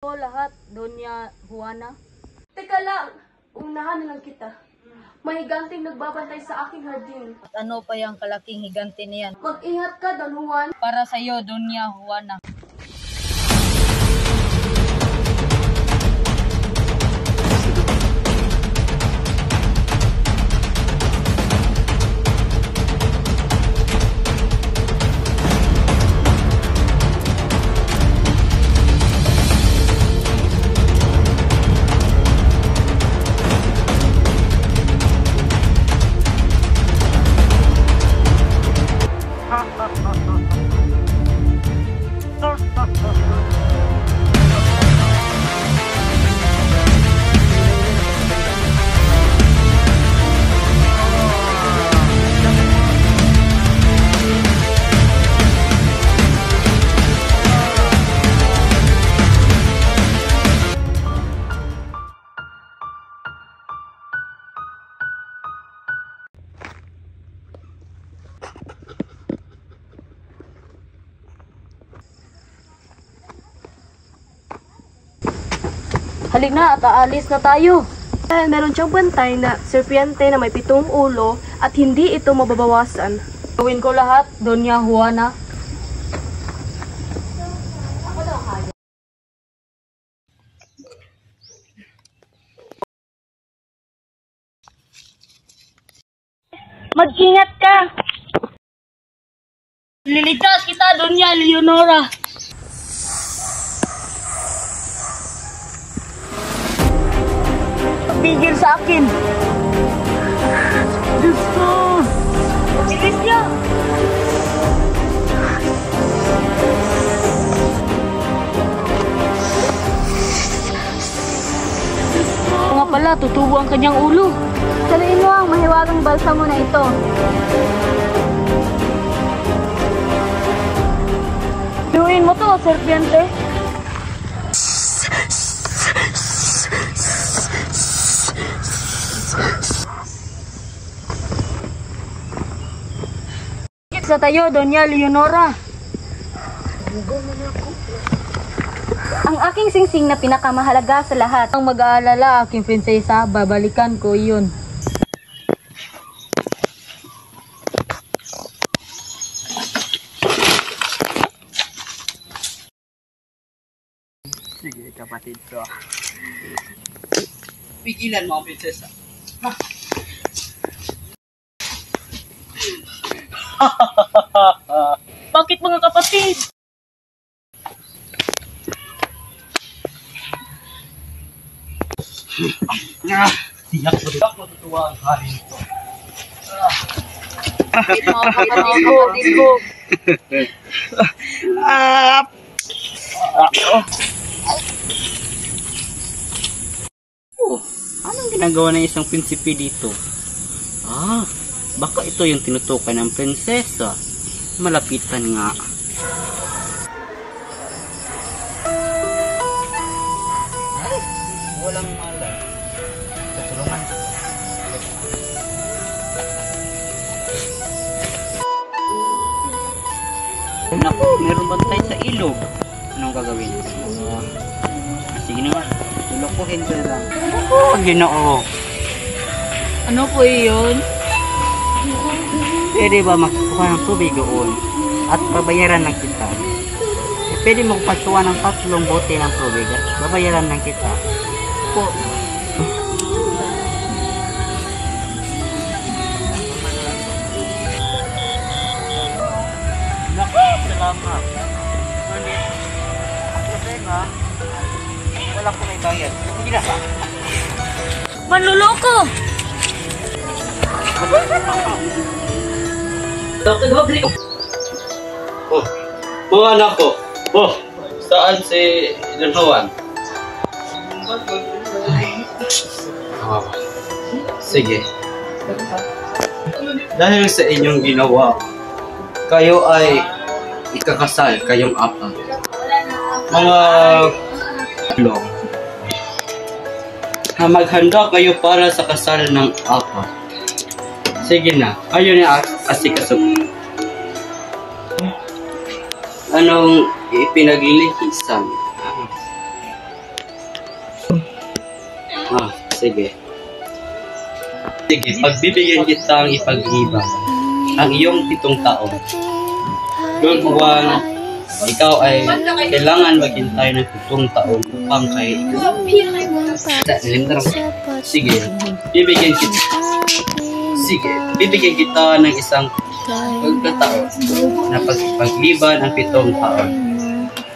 Po lahat, Doña Juana. Teka lang, unahan na lang kita. May higanting nagbabantay sa aking hardin. At ano pa yung kalaking higante niyan? Mag-ingat ka, Don Juan. Para sa iyo, Doña Juana. Halika na at aalis na tayo. Meron siyang bantay na serpiente na may 7 ulo at hindi ito mababawasan. Gawin ko lahat, Doña Juana. Mag-ingat ka! Liligtas kita, Doña Leonora. Pigil sa akin! Diyos ko! Bilis niya! Nga pala, tutubo ang kanyang ulo. Saluin mo ang mahiwagang balsamo na ito. Luin mo to, serpiente. Sa tayo, Doña Leonora. Ang aking singsing na pinakamahalaga sa lahat. Ang mag-aalala, aking prinsesa, babalikan ko iyon. Sige, kapatid ko. Pigilan mo ang prinsesa. Bakit mga kapatid? Tiyak mo matutuwa ang hari nito. Bakit mga kapatid ko? Anong ginagawa ng isang prinsipe dito? Baka ito yung tinutukan ng prinsesa. Malapitan nga. Ay, walang malay. Tutulungan. Naku, meron bantay sa ilog. Anong gagawin? Sige naman. Tulukuhin ko na lang. Ginoo. Ano po iyon? Pwede ba magkuha ng tubig doon at babayaran lang kita? Pwede mo pagkuha ng 3 bote ng tubig at babayaran lang kita. Po. Naku, salamat. Ngunit, problema, wala ko may bayad. Sige na. Manluloko! Mga anak ko. Saan si Don Juan? Sige. Dahil sa inyong ginawa, kayo ay ikakasal kayong apat. Mga long. Maghanda kayo para sa kasal ng apat. Sige na, ayun na asikaso. Anong ipinaglilihisan? Sige. Sige, pagbibigyan kita ang ipagliban ang iyong 7 taon. Lord Juan, ikaw ay kailangan maghintay ng 7 taon upang kay Sige, bibigyan kita. Sige, bibigyan kita ng isang pagkataon na pagliban ang 7 taon.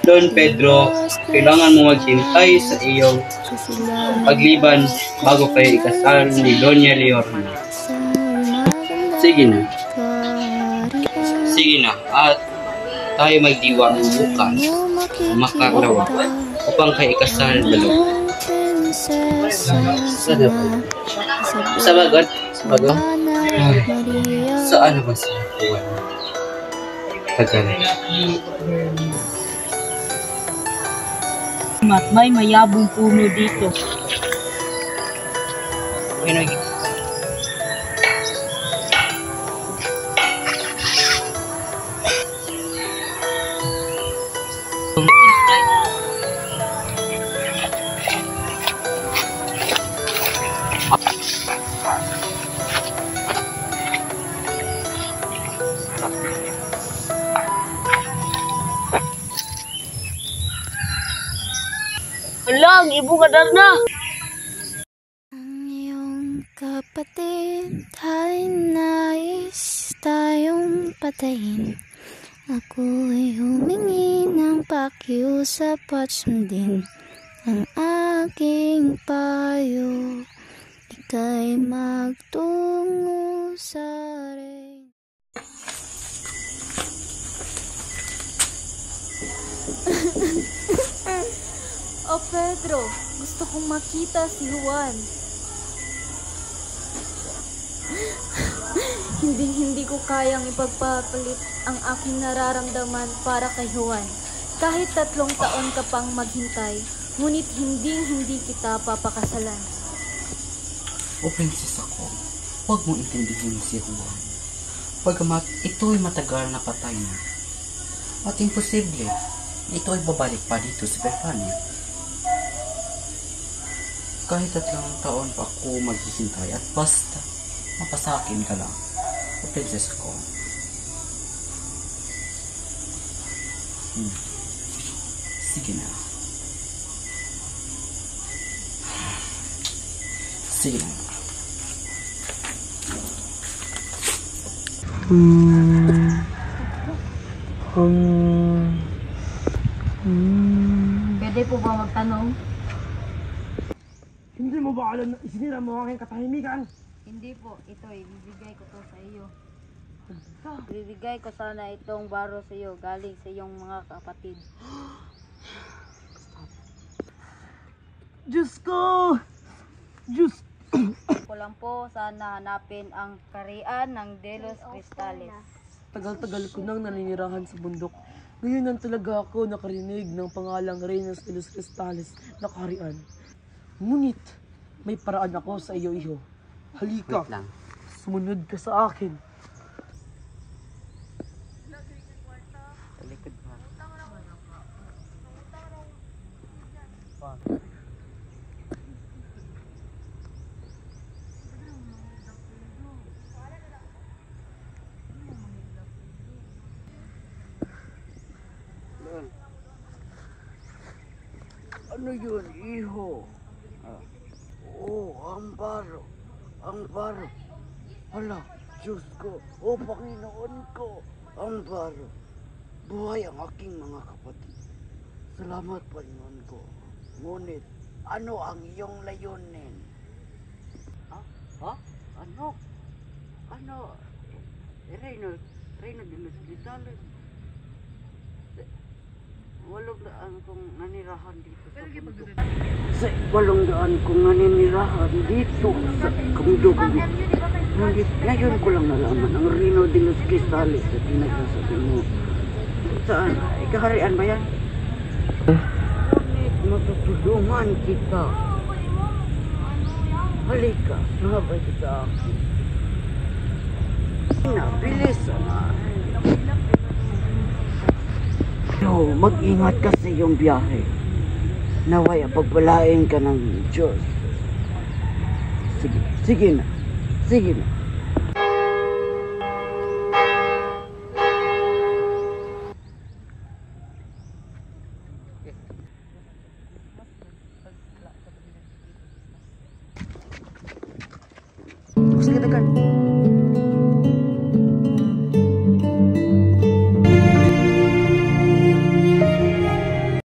Don Pedro, kailangan mo maghintay sa iyong pagliban bago kayo ikasal ni Doña Leorna. Sige na. Sige na. At tayo magdiwa bukas makalawa upang kayo ikasal dalawa. Sana ba? Sabagot? Sabagot? Saan ba siya? Tagal. May mayabong puno dito. Alang, ibu kadar na! Ang iyong kapatid ay nais tayong patayin. Ako'y humingi ng pakiusap at sundin ang aking payo. Ika'y magtungo sa rin. Oh Pedro, gusto kong makita si Juan. Hindi ko kayang ipagpapalit ang aking nararamdaman para kay Juan. Kahit 3 taon ka pang maghintay, ngunit hindi kita papakasalan. O prinsesa ko, huwag mong intindihin si Juan. Pagamat ito'y matagal na patay na. At imposible, ito ay babalik pa dito sa Bethania. Kahit 3 taon pa ako maghihintay at basta mapasakin ka lang, o prinsesa ko. Sige na. Sige na. Pwede po ba magtanong? Hindi mo ba alam na isinira mo ang aking katahimikan? Hindi po, ito ibibigay ko to sa iyo. Ibibigay ko sana itong baro sa iyo, galing sa iyong mga kapatid. Diyos ko! Diyos! Ko lang po sana hanapin ang karian ng Delos Cristales. Tagal-tagal ko nang naninirahan sa bundok. Ngayon lang talaga ako nakarinig ng pangalang Reynos de los Cristales na kaharian. Ngunit, may paraan ako sa iyo, iho. Halika, Wait lang. sumunod ka sa akin. Sa likod mo. Ano yun, iho? Ang baro. Ang baro. Hala, Diyos ko. Panginoon ko. Ang baro. Buhay ang aking mga kapatid. Salamat, Panginoon ko. Ngunit, ano ang iyong layunin? Ano? Reyno de los Cristales. 800 kong nanirahan dito sa bundok. Sa 800 kong naninirahan dito sa bundok. Ngunit, ngayon ko lang nalaman ang Reyno de los Cristales na pinagsasabi mo. Saan? Ikaharian ba yan? Ngunit, matutulungan kita. Halika, sumabay ka sa akin. Bilis na. Mag-ingat ka sa iyong biyahe. Naway, pagpalain ka ng Diyos. Sige, sige na. Sige na. Sige, dagan.